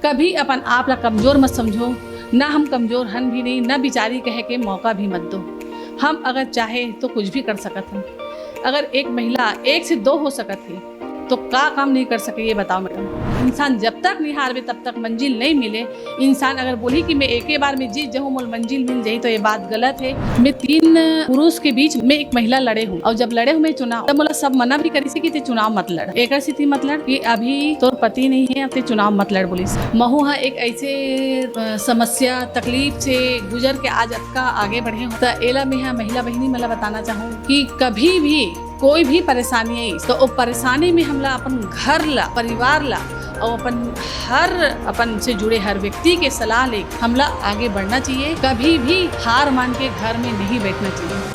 कभी अपन आप ला कमज़ोर मत समझो, ना हम कमज़ोर हन भी नहीं, ना बिचारी कह के मौका भी मत दो। हम अगर चाहे तो कुछ भी कर सकत हम। अगर एक महिला एक से दो हो सकत है तो का काम नहीं कर सके, ये बताओ मैडम। इंसान जब तक नहीं हारवे तब तक मंजिल नहीं मिले। इंसान अगर बोली कि मैं एक ही बार में जीत जाऊँ मोल मंजिल मिल जाई तो ये बात गलत है। मैं 3 पुरुष के बीच में एक महिला लड़े हूँ और जब लड़े हुए चुनाव तब मोला सब मना भी करी से कि ते चुनाव मत लड़। एक स्थिति मत लड़ कि अभी तोर पति नहीं है, अब ते चुनाव मत लड़ बोली। महू हा एक ऐसे समस्या तकलीफ से गुजर के आज अतका आगे बढ़े हूँ। तो एला में यहाँ महिला बहनी मला बताना चाहूँ कि कभी भी कोई भी परेशानी आई तो वो परेशानी में हमला अपन घर ला, परिवार ला और अपन से जुड़े हर व्यक्ति के सलाह ले हमला आगे बढ़ना चाहिए। कभी भी हार मान के घर में नहीं बैठना चाहिए।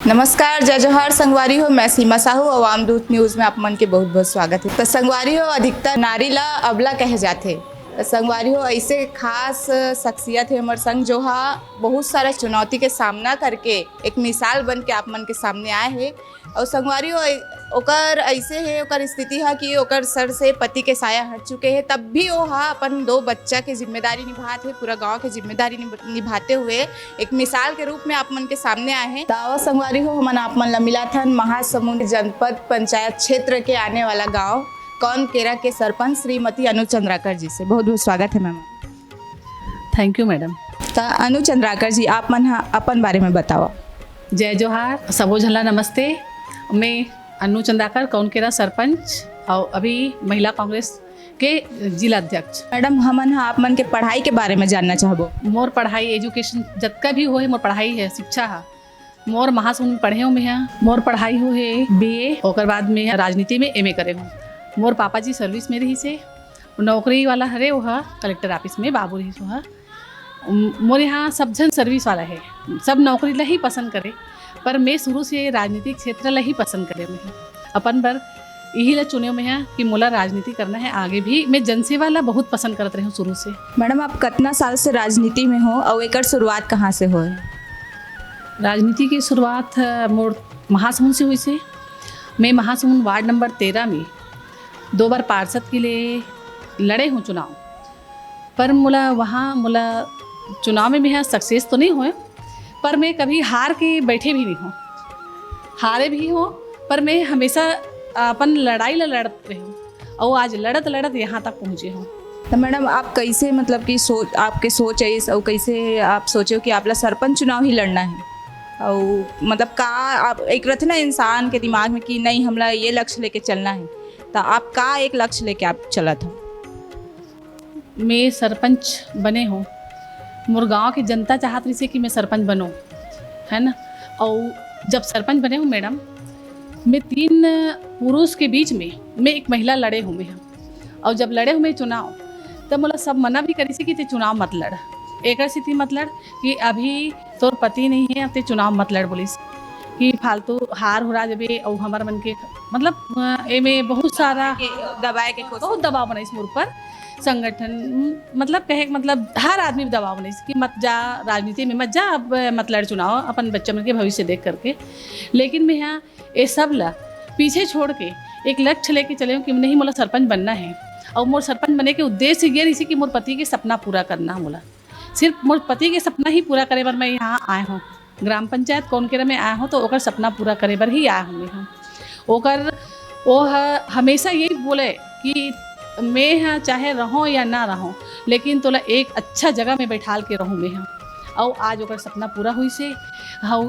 नमस्कार, जय जोहार संगवारी हो। मैं सीमा साहू, अवाम दूत न्यूज़ में आप मन के बहुत बहुत स्वागत है। तो संगवारी हो, अधिकतर नारी ला अबला कहे जाते। संगवारी हो, ऐसे खास शख्सियत है हमारे संग जो बहुत सारा चुनौती के सामना करके एक मिसाल बन के आप मन के सामने आए हैं। और संगवारी हो, ओकर ऐसे है, ओकर स्थिति है कि ओकर सर से पति के साया हट चुके हैं, तब भी वो अपन 2 बच्चा के जिम्मेदारी निभाते, पूरा गांव के जिम्मेदारी निभाते हुए एक मिसाल के रूप में आप मन के सामने आए हैं। दावा संगवारी हो, हमन आप मन ला मिला था महासमुंद जनपद पंचायत क्षेत्र के आने वाला गाँव कौनकेरा के सरपंच श्रीमती अनु चंद्राकर जी से। बहुत बहुत स्वागत है मैम। Thank you madam. तो अनु चंद्राकर जी, आप मन अपन बारे में बताओ। जय जोहार, सबो झला नमस्ते। मैं अनु चंद्राकर कौनकेरा सरपंच और अभी महिला कांग्रेस के जिला अध्यक्ष। मैडम, हमन आप मन के पढ़ाई के बारे में जानना चाहबो। मोर पढ़ाई एजुकेशन जतका भी हो है, मोर पढ़ाई है, शिक्षा है। मोर महासमुंद में पढ़े हूँ मैं। मोर पढ़ाई हो है BA, और बाद में राजनीति में MA करे हूँ। मोर पापा जी सर्विस में रही से, नौकरी वाला हरे वह कलेक्टर ऑफिस में बाबू रही सो। मोर यहाँ सब जन सर्विस वाला है, सब नौकरी ला ही पसंद करे, पर मैं शुरू से राजनीतिक क्षेत्र ला ही पसंद करे। मैं अपन बर यही ला चुने में है कि मोला राजनीति करना है आगे भी। मैं जनसेवा ला बहुत पसंद करते रही हूँ शुरू से। मैडम, आप कितना साल से राजनीति में हो और एक शुरुआत कहाँ से हो? राजनीति की शुरुआत मोर महासमुंद से हुई से। मैं महासमुंद वार्ड नंबर 13 में 2 बार पार्षद के लिए लड़े हूँ चुनाव, पर मोला चुनाव में मैं सक्सेस तो नहीं हुए, पर मैं कभी हार के बैठे भी नहीं हूँ। हारे भी हो पर मैं हमेशा अपन लड़ाई ला लड़ते रही हूँ और आज लड़त लड़त यहाँ तक पहुँचे हूँ। तो मैडम, आप कैसे मतलब कि आपके सोच है और कैसे आप सोचो कि आप ला सरपंच चुनाव ही लड़ना है? और मतलब का आप एक रहते ना इंसान के दिमाग में कि नहीं हमला ये लक्ष्य लेके चलना है, तो आप का एक लक्ष्य लेके आप चला था? मैं सरपंच बने हूँ, मोर गाँव की जनता चाहत रही से कि मैं सरपंच बनूँ, है ना। और जब सरपंच बने हूँ मैडम, मैं 3 पुरुष के बीच में मैं एक महिला लड़े हूँ मैं। और जब लड़े हुए चुनाव तब मोला सब मना भी करी से कि ते चुनाव मत लड़, एक स्थिति मत लड़ कि अभी तोर पति नहीं है, अब ते चुनाव मत लड़ बोलिस कि फालतू हार हो रहा जबे। और हमार मन के मतलब एमे बहुत सारा दबाए के बहुत दबाव बनाइस मोर पर संगठन, मतलब कहे मतलब हर आदमी दबाव बनाइस कि मत जा राजनीति में, मत जा, अब मत लड़ चुनाव अपन बच्चा मन के भविष्य देख करके। लेकिन मैं यहाँ ये सब ला पीछे छोड़ के एक लक्ष्य लेके चले हूँ कि नहीं मोला सरपंच बनना है। और मोर सरपंच बने के उद्देश्य ये रही कि मोर पति के सपना पूरा करना। मोला सिर्फ मोर पति के सपना ही पूरा करे बर मैं यहाँ आए हूँ। ग्राम पंचायत कौनकेरा में आया हूँ तो ओकर सपना पूरा करे बर ही आया हूँ मैं यहाँ। ओकर वो हमेशा यही बोले कि मैं यहाँ चाहे रहूँ या ना रहूँ, लेकिन तोला एक अच्छा जगह में बैठाल के रहूँ मैं यहाँ। और आज ओकर सपना पूरा हुई से, हाँ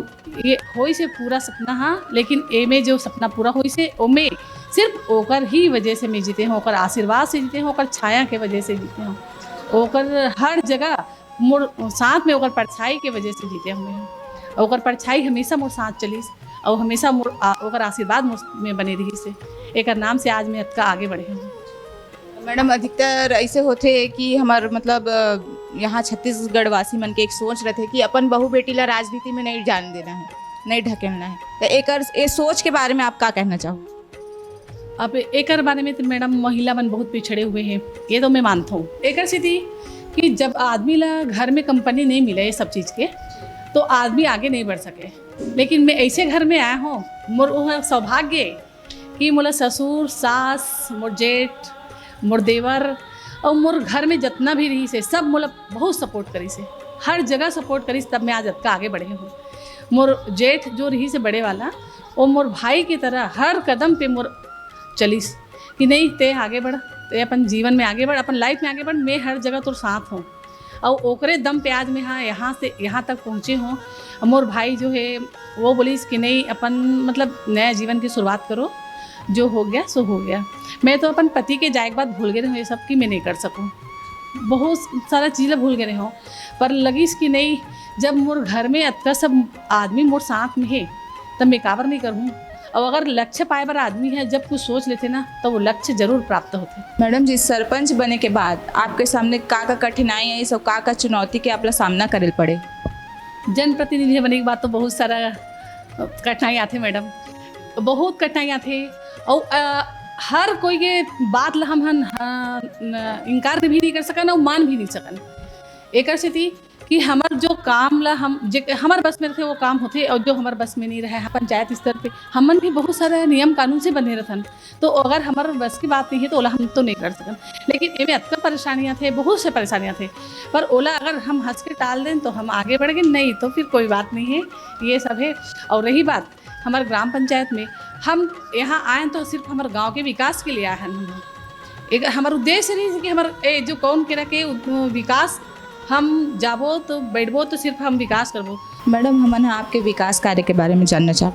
ये होई से पूरा सपना। हाँ, लेकिन ए में जो सपना पूरा हुई से ओ में सिर्फ ओकर ही वजह से मैं जीते हूँ, ओकर आशीर्वाद से जीते हूँ, ओकर छाया के वजह से जीते हूँ। ओकर हर जगह मोर साथ में ओकर परछाई के वजह से जीते हूँ मैं। ओकर परछाई हमेशा मोर साथ चलीस और हमेशा मोर ओकर आशीर्वाद में बने रही से, एक नाम से आज मैं अतका आगे बढ़े हूँ। मैडम, अधिकतर ऐसे होते कि हमार मतलब यहाँ छत्तीसगढ़ वासी मन के एक सोच रहते कि अपन बहू बेटी ला राजनीति में नहीं जान देना है, नहीं ढकेलना है। तो एक सोच के बारे में आप क्या कहना चाहो? अब एक बारे में तो मैडम महिला मन बहुत पिछड़े हुए हैं, ये तो मैं मानता हूँ। एक स्थिति कि जब आदमी ला घर में कंपनी नहीं मिले ये सब चीज़ के, तो आदमी आगे नहीं बढ़ सके। लेकिन मैं ऐसे घर में आया हूँ, मोर वह सौभाग्य कि मोला ससुर सास मोर जेठ मोर देवर और मोर घर में जितना भी रही से सब मोला बहुत सपोर्ट करी से, हर जगह सपोर्ट करी, तब मैं आज अतका आगे बढ़े हूँ। मोर जेठ जो रही से बड़े वाला, वो मोर भाई की तरह हर कदम पे मोर चलीस कि नहीं ते आगे बढ़, ते अपन जीवन में आगे बढ़, अपन लाइफ में आगे बढ़, मैं हर जगह तोर साथ हूँ। और ओकरे दम पे आज मैं यहाँ से यहाँ तक पहुँचे हूँ। मोर भाई जो है वो बोलीस कि नहीं अपन मतलब नया जीवन की शुरुआत करो, जो हो गया सो हो गया। मैं तो अपन पति के जाए के बाद भूल गए रहे ये सब कि मैं नहीं कर सकूँ, बहुत सारा चीज़ें भूल गए हो, पर लगिस कि नहीं जब मोर घर में अतका सब आदमी मोर साथ में है तब मैं काबर नहीं करूँ। और अगर लक्ष्य पाए बर आदमी है जब कुछ सोच लेते ना तो वो लक्ष्य जरूर प्राप्त होते। मैडम जी, सरपंच बने के बाद आपके सामने का कठिनाई है, सब का चुनौती के आपला सामना करे पड़े? जनप्रतिनिधि बने के बाद तो बहुत सारा कठिनाई आते मैडम, बहुत कठिनाई आते। और हर कोई के बात ला हम इनकार भी नहीं कर सकन और मान भी नहीं सकन। एक से थी कि हमार जो काम ला हम हमार बस में रहते वो काम होते, और जो हमार बस में नहीं रहे पंचायत स्तर पे हमन भी बहुत सारा नियम कानून से बने रहथन, तो अगर हमार बस की बात नहीं है तो ओला हम तो नहीं कर सकन। लेकिन इनमें अतका परेशानियाँ थे, बहुत से परेशानियाँ थे, पर ओला अगर हम हंस के टाल दें तो हम आगे बढ़ गए, नहीं तो फिर कोई बात नहीं है, ये सब है। और रही बात हमारे ग्राम पंचायत में, हम यहाँ आए तो सिर्फ हमारे गाँव के विकास के लिए आए हैं। एक हमारा उद्देश्य नहीं कि हमारे जो कौन कह के विकास हम जाबो तो बैठबो तो सिर्फ हम विकास करबो। मैडम, हमन आपके विकास कार्य के बारे में जानना चाहो।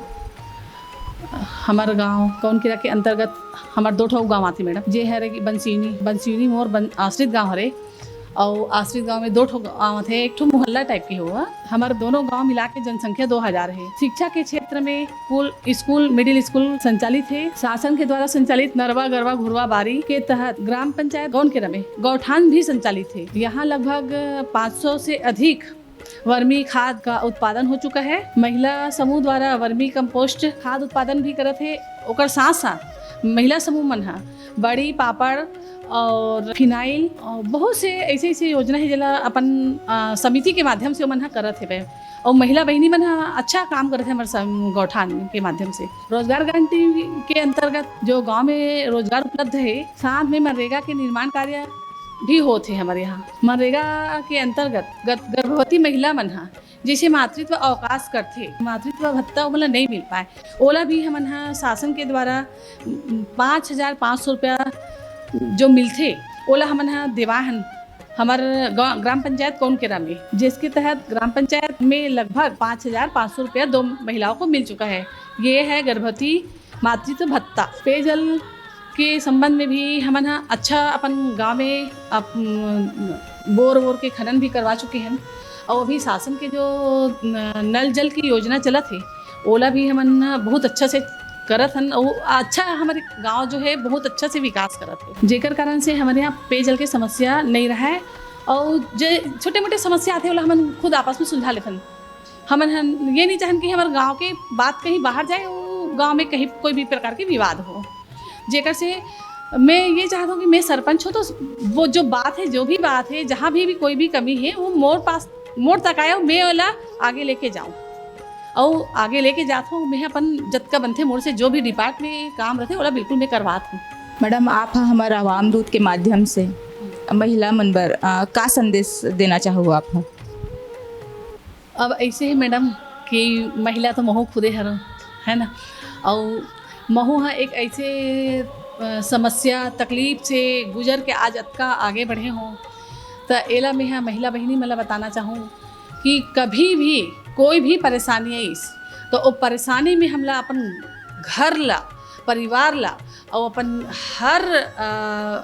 हमारे गांव कौन किरा के अंतर्गत हमारे 2 ठो गाँव आते मैडम, जे है कि बंसीनी मोर आश्रित गाँव हरे, और आश्रित गांव में 2 ठो गाँव थे, एक ठो मोहल्ला टाइप के हुआ। हमारे दोनों गांव मिला के जनसंख्या 2000 है। शिक्षा के क्षेत्र में कुल स्कूल मिडिल स्कूल संचालित है। शासन के द्वारा संचालित नरवा गरवा घुरवा बारी के तहत ग्राम पंचायत गौन के रमे गौठान भी संचालित है। यहाँ लगभग 500 से अधिक वर्मी खाद का उत्पादन हो चुका है। महिला समूह द्वारा वर्मी कंपोस्ट खाद उत्पादन भी करत है। ओकर साथ साथ महिला समूह मन हा बड़ी पापड़ और फिनाइल और बहुत से ऐसे योजना है जला अपन समिति के माध्यम से मन करत है। और महिला बहनी मन अच्छा काम करते हैं हमारे गौठान के माध्यम से। रोजगार गारंटी के अंतर्गत जो गांव में रोजगार उपलब्ध है, साथ में मनरेगा के निर्माण कार्य भी होते हैं हमारे यहाँ। मनरेगा के अंतर्गत गर्भवती महिला मन जैसे मातृत्व अवकाश करते, मातृत्व भत्ता मतलब नहीं मिल पाए, ओला भी हम शासन के द्वारा 5500 रुपया जो मिलते ओला हमन देवाहन हमार ग्राम पंचायत कौन केरा में, जिसके तहत ग्राम पंचायत में लगभग 5500 रुपया 2 महिलाओं को मिल चुका है। ये है गर्भवती मातृत्व भत्ता। पेयजल के संबंध में भी हमन अच्छा अपन गांव में बोर के खनन भी करवा चुके हैं। और अभी शासन के जो नल जल की योजना चला थे ओला भी हमन बहुत अच्छा से करत हन, और अच्छा हमारे गांव जो है बहुत अच्छा से विकास करत है, जेकर कारण से हमारे यहाँ पेयजल के समस्या नहीं रहा है। और जो छोटे मोटे समस्या आते हैं हम खुद आपस में सुलझा लेते हैं। हम ये नहीं चाहन कि हमारे गांव के बात कहीं बाहर जाए, गांव में कहीं कोई भी प्रकार के विवाद हो, जेकर से मैं ये चाहता हूँ कि मैं सरपंच हो तो वो जो बात है, जो भी बात है, जहाँ भी कोई भी कमी है वो मोर तक आया, मैं वाला आगे लेके जाऊँ और आगे लेके जाता हूँ। मैं अपन जतका बनते मोर से जो भी डिपार्ट में काम रहते ओला बिल्कुल मैं करवाता हूँ। मैडम, आप हमारा आवाम दूत के माध्यम से महिला मन बर का संदेश देना चाहो आप? अब ऐसे है मैडम कि महिला तो महू खुदे हर है ना, और महू है एक ऐसे समस्या तकलीफ से गुजर के आज अतका आगे बढ़े हों, तो एला में है महिला बहनी मतलब बताना चाहूँ कि कभी भी कोई भी परेशानी है इस तो वो परेशानी में हमला अपन घर ला, परिवार ला और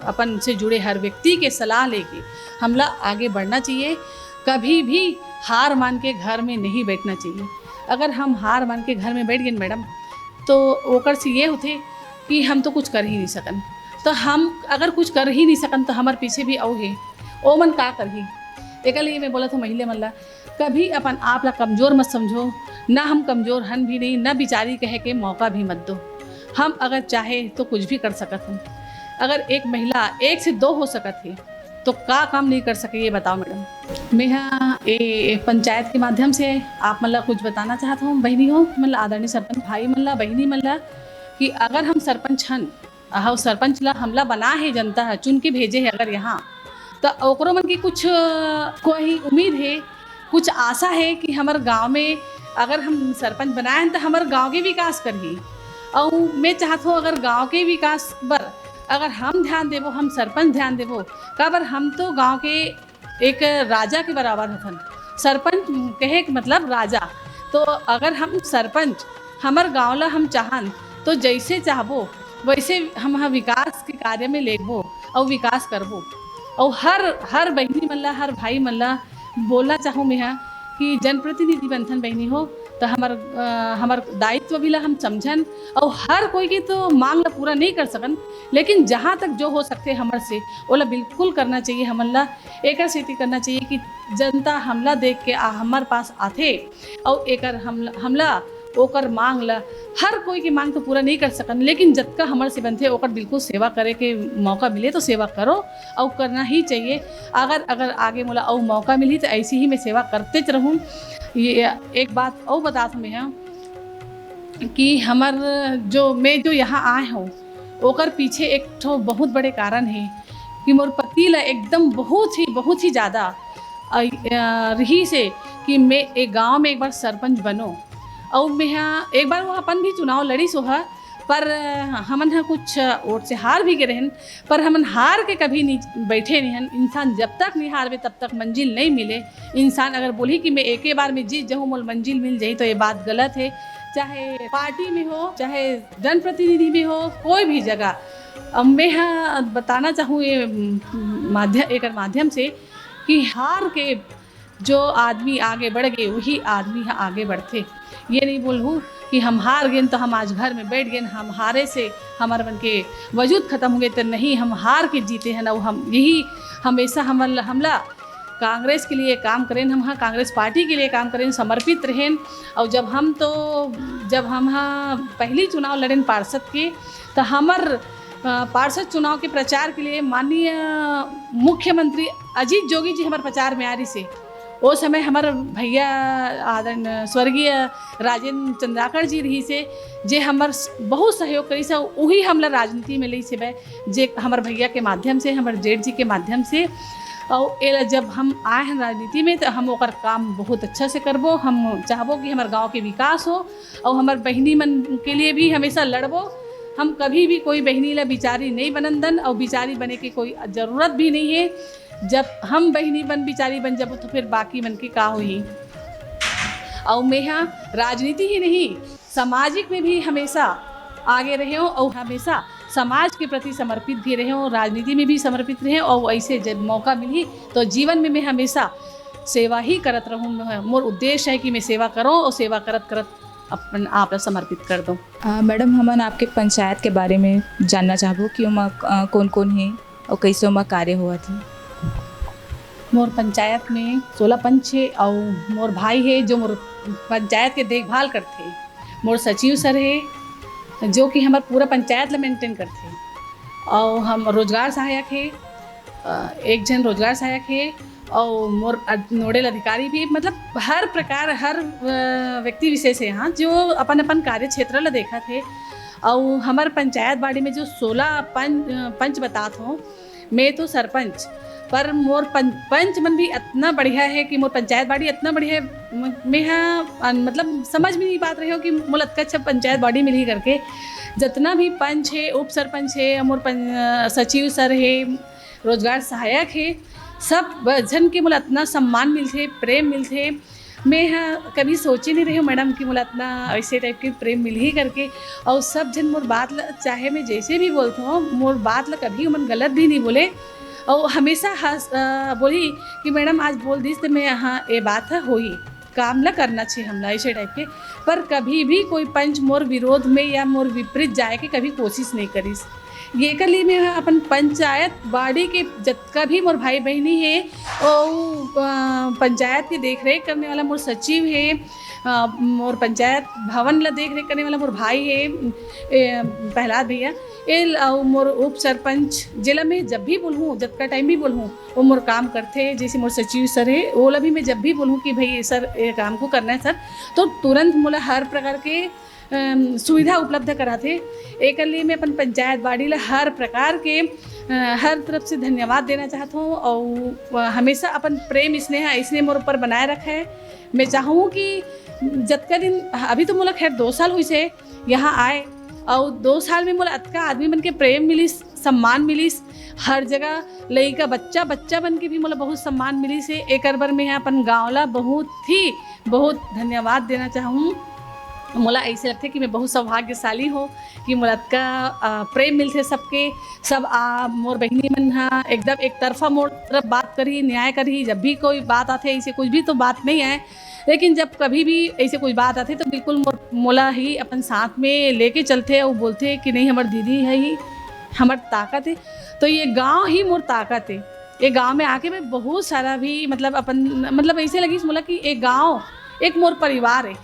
अपन से जुड़े हर व्यक्ति के सलाह लेके हमला आगे बढ़ना चाहिए। कभी भी हार मान के घर में नहीं बैठना चाहिए। अगर हम हार मान के घर में बैठ गए मैडम तो ओकर से ये होते कि हम तो कुछ कर ही नहीं सकन, तो हम अगर कुछ कर ही नहीं सकन तो हमारे पीछे भी आओ है ओ मन का कर ही। एक लिए मैं बोला था महिला मन ला कभी अपन आप ला कमज़ोर मत समझो, ना हम कमज़ोर हन भी नहीं, ना बिचारी कहे के मौका भी मत दो। हम अगर चाहे तो कुछ भी कर सकत हूँ। अगर एक महिला 1 से 2 हो सकत है तो का काम नहीं कर सके ये बताओ मैडम। मैं यहाँ ए पंचायत के माध्यम से आप मतलब कुछ बताना चाहता हूँ बहनी हो मतलब आदरणीय सरपंच भाई मल्ला बहनी मल्ला कि अगर हम सरपंच हन सरपंच ला हमला बना है जनता है चुन के भेजे है अगर यहाँ तो ओकरो मन की कुछ कोई उम्मीद है कुछ आशा है कि हमारे गांव में अगर हम सरपंच बनाए हैं तो हमारे गांव के विकास करही और मैं चाहता हूँ अगर गांव के विकास पर अगर हम ध्यान देवो हम सरपंच ध्यान देवो काबर हम तो गांव के एक राजा के बराबर हथन सरपंच कहे के मतलब राजा तो अगर हम सरपंच हमार गाँव ला हम चाहन तो जैसे चाहबो वैसे हम विकास के कार्य में लेबो और विकास करबो और हर बहनी मल्ला हर भाई मल्ला बोलना चाहूँ मैं यहाँ कि जनप्रतिनिधि बनथन बहनी हो तो हमार दायित्व भी ला हम समझन और हर कोई की तो मांग ला पूरा नहीं कर सकन लेकिन जहाँ तक जो हो सकते हमर से वो ला बिल्कुल करना चाहिए हमला एक स्थिति करना चाहिए कि जनता हमला देख के हमार पास आथे और एक हमला ओकर मांग ला हर कोई की मांग तो पूरा नहीं कर सकन लेकिन जतका हमर से बनथे ओकर बिल्कुल सेवा करे के मौका मिले तो सेवा करो और करना ही चाहिए अगर आगे मोला और मौका मिली तो ऐसी ही मैं सेवा करते रहूँ। ये एक बात और बता दूँ मैं कि हमार जो यहाँ आए हूँ ओकर पीछे एक ठो बहुत बड़े कारण है कि मोर पति ला एकदम बहुत ही ज़्यादा रही से कि मैं एक गांव में एक बार सरपंच बनो और मैं यहाँ एक बार वो अपन भी चुनाव लड़ी सोहा पर हमन यहाँ कुछ वोट से हार भी गए रहन पर हमन हार के कभी नहीं बैठे नहीं हन। इंसान जब तक नहीं हारवे तब तक मंजिल नहीं मिले। इंसान अगर बोली कि मैं एक ही बार में जीत जाऊँ मोल मंजिल मिल जाई तो ये बात गलत है। चाहे पार्टी में हो चाहे जनप्रतिनिधि में हो कोई भी जगह मैं यहाँ बताना चाहूँ ये माध्यम से कि हार के जो आदमी आगे बढ़ गए वही आदमी यहाँ आगे बढ़ते। ये नहीं बोलूँ कि हम हार गए तो हम आज घर में बैठ गए हम हारे से हमारे मन के वजूद खत्म हो गए तो नहीं हम हार के जीते हैं ना हम यही हमेशा हमला कांग्रेस के लिए काम करें हम हाँ कांग्रेस पार्टी के लिए काम करें समर्पित रहें। और जब हम हाँ पहली चुनाव लड़ें पार्षद के तो हमार पार्षद चुनाव के प्रचार के लिए माननीय मुख्यमंत्री अजीत जोगी जी हमारे प्रचार में आ रही से वो समय हमारे भैया आदरणीय स्वर्गीय राजेंद्र चंद्राकर जी रही से जे हमार बहुत सहयोग करी से वही हमला राजनीति में ली से जे हमारे भैया के माध्यम से हमारे जेठ जी के माध्यम से और जब हम आए हैं राजनीति में तो हम ओकर काम बहुत अच्छा से करबो। हम चाहबो कि हमारे गांव के विकास हो और हमारे बहनी मन के लिए भी हमेशा लड़बो। हम कभी भी कोई बहनी ला बिचारी नहीं बनंदन और बिचारी बने की कोई ज़रूरत भी नहीं है। जब हम बहनी बिचारी बन जब तो फिर बाकी मन की का हुई। और मैं यहाँ राजनीति ही नहीं सामाजिक में भी हमेशा आगे रहे हो और हमेशा समाज के प्रति समर्पित भी रहे हो राजनीति में भी समर्पित रहे और ऐसे जब मौका मिली तो जीवन में मैं हमेशा सेवा ही करत रहूँ। मोर उद्देश्य है कि मैं सेवा करूँ और सेवा करत अपन आप समर्पित कर दूँ। मैडम हमन आपके पंचायत के बारे में जानना चाहबो कि ओमा कौन कौन है और कैसे ओमा कार्य हुआ थी। मोर पंचायत में 16 पंच है और मोर भाई है जो मोर पंचायत के देखभाल करते। मोर सचिव सर है जो कि हमारे पूरा पंचायत ला मेंटेन करते और हम रोजगार सहायक है एक जन रोजगार सहायक है और मोर नोडल अधिकारी भी मतलब हर प्रकार हर व्यक्ति विशेष है यहाँ जो अपन कार्य क्षेत्र ला देखा थे। और हमारे पंचायत बाड़ी में जो 16 पंच बतात हूँ मैं तो सरपंच पर मोर पंच मन भी इतना बढ़िया है कि मोर पंचायत बाड़ी इतना बढ़िया है। मैं यहाँ मतलब समझ में नहीं बात रही हो कि मोल इतना अच्छा पंचायत बाड़ी मिली करके जितना भी पंच है उप सरपंच है मोर सचिव सर है रोजगार सहायक है सब जन के मोला इतना सम्मान मिलते प्रेम मिलते। मैं यहाँ कभी सोची नहीं रही हूँ मैडम कि मोला इतना ऐसे टाइप के प्रेम मिल ही करके और सब जन मोर बात ला चाहे मैं जैसे भी बोलता हूँ मोर बात ला कभी मन गलत भी नहीं बोले और हमेशा बोली कि मैडम आज बोल दी तो मैं यहाँ ये बात है हो ही काम ला करना चाहिए हमला ऐसे टाइप के। पर कभी भी कोई पंच मोर विरोध में या मोर विपरीत जाए के कभी कोशिश नहीं करीस। ये कर लिए मैं अपन पंचायत बाड़ी के जितना भी मोर भाई बहनी है और पंचायत की देख रेख करने वाला मोर सचिव है मोर पंचायत भवन ला देख रेख करने वाला मोर भाई है प्रहलाद भैया और मोर उप सरपंच जिला में जब भी बोलूँ, जब का टाइम भी बोलूँ, वो मोर काम करते। जैसे मोर सचिव सर है, वो भी मैं जब भी बोलूँ कि भाई सर ये काम को करना है सर, तो तुरंत मोला हर प्रकार के सुविधा उपलब्ध कराते। एक लिए मैं अपन पंचायत बाड़ी ला हर प्रकार के हर तरफ से धन्यवाद देना चाहता हूँ। और हमेशा अपन प्रेम स्नेह इसने मोर ऊपर बनाए रखा है। मैं चाहूँ कि जतका दिन अभी तो मोला खैर 2 साल हुई से यहाँ आए, और 2 साल में मोला अतका आदमी बन के प्रेम मिलिस, सम्मान मिलिस। हर जगह लड़का बच्चा बन के भी मोला बहुत सम्मान मिलिस है। एक बार मैं यहाँ अपन गाँव ला बहुत धन्यवाद देना चाहूँ। मोला ऐसे लगते कि मैं बहुत सौभाग्यशाली हो कि मोला का प्रेम मिलते सबके सब। मोर बहनी मन हाँ एकदम एक तरफा मोर तरफ बात करी, न्याय करी। जब भी कोई बात आते ऐसे कुछ भी तो बात नहीं है, लेकिन जब कभी भी ऐसे कोई बात आते तो बिल्कुल मोला ही अपन साथ में लेके चलते और बोलते कि नहीं हमारी दीदी है ही हमार ताकत है। तो ये गांव ही मोर ताकत है। ये गांव में आके मैं बहुत सारा भी मतलब ऐसे लगी मोला कि एक गांव एक मोर परिवार है,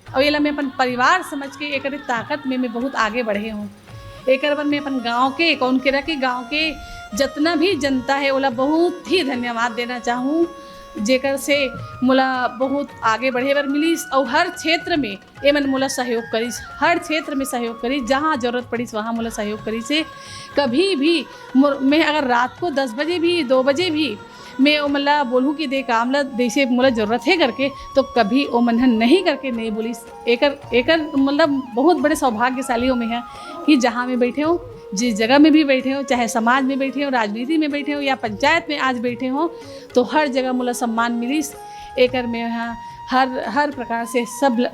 और ये मैं अपन परिवार समझ के एक ताकत में मैं बहुत आगे बढ़े हूँ। एक बार मैं अपन गांव के कौन के रखे गांव के जितना भी जनता है ओला बहुत ही धन्यवाद देना चाहूँ, जेकर से मोला बहुत आगे बढ़े बर मिलीस। और हर क्षेत्र में ये मन मोला सहयोग करीस, हर क्षेत्र में सहयोग करीस। जहाँ जरूरत पड़ीस वहाँ मोला सहयोग करीस से। कभी भी मैं अगर रात को 10 बजे भी 2 बजे भी मैं ओ मला बोलूँ कि दे काम ला जैसे मोला ज़रूरत है करके, तो कभी ओ मन नहीं करके नहीं बोलिस। एकर मतलब बहुत बड़े सौभाग्यशाली हो मैं है कि जहाँ मैं बैठे हूँ, जिस जगह में भी बैठे हो, चाहे समाज में बैठे हो, राजनीति में बैठे हो या पंचायत में आज बैठे हो, तो हर जगह मोला सम्मान मिलिस। एकर में यहाँ हर प्रकार से सब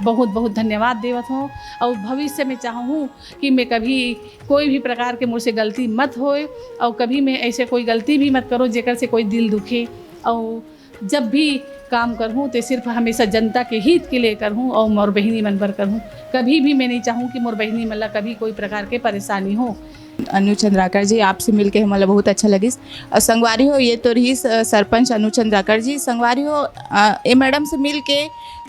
बहुत धन्यवाद देवत हूँ। और भविष्य में चाहूँ कि मैं कभी कोई भी प्रकार के मुझसे गलती मत होए, और कभी मैं ऐसे कोई गलती भी मत करो जेकर से कोई दिल दुखे। और जब भी काम करूँ तो सिर्फ हमेशा जनता के हित के लिए करूँ और मोर बहिनी मन पर करूँ। कभी भी मैं नहीं चाहूँ कि मोर बहिनी मन ला कभी कोई प्रकार के परेशानी हो। अनु चंद्राकर जी, आपसे मिलके हमारा बहुत अच्छा लगिस। और संगवारी हो ये तो रही सरपंच अनु चंद्राकर जी। संगवारी हो ये मैडम से मिल के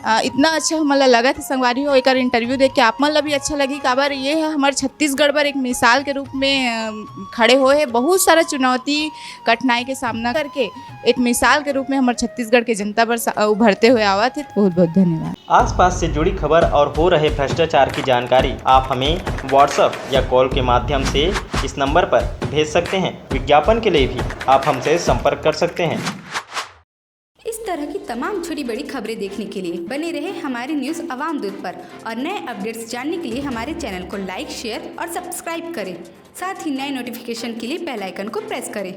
इतना अच्छा हमारा लगा था। संगवारी हो एक इंटरव्यू देख के आप मन ला भी अच्छा लगी। काबर ये है हमारे छत्तीसगढ़ पर एक मिसाल के रूप में खड़े हुए हैं। बहुत सारा चुनौती कठिनाई के सामना करके एक मिसाल के रूप में हमारे छत्तीसगढ़ के जनता पर उभरते हुए आवा थे। बहुत धन्यवाद। आसपास से जुड़ी खबर और हो रहे भ्रष्टाचार की जानकारी आप हमें व्हाट्सएप या कॉल के माध्यम से इस नंबर पर भेज सकते हैं। विज्ञापन के लिए भी आप हमसे संपर्क कर सकते हैं। इस तरह की तमाम छोटी बड़ी खबरें देखने के लिए बने रहे हमारे न्यूज़ अवाम दूत पर, और नए अपडेट्स जानने के लिए हमारे चैनल को लाइक, शेयर और सब्सक्राइब करें। साथ ही नए नोटिफिकेशन के लिए बेल आइकन को प्रेस करें।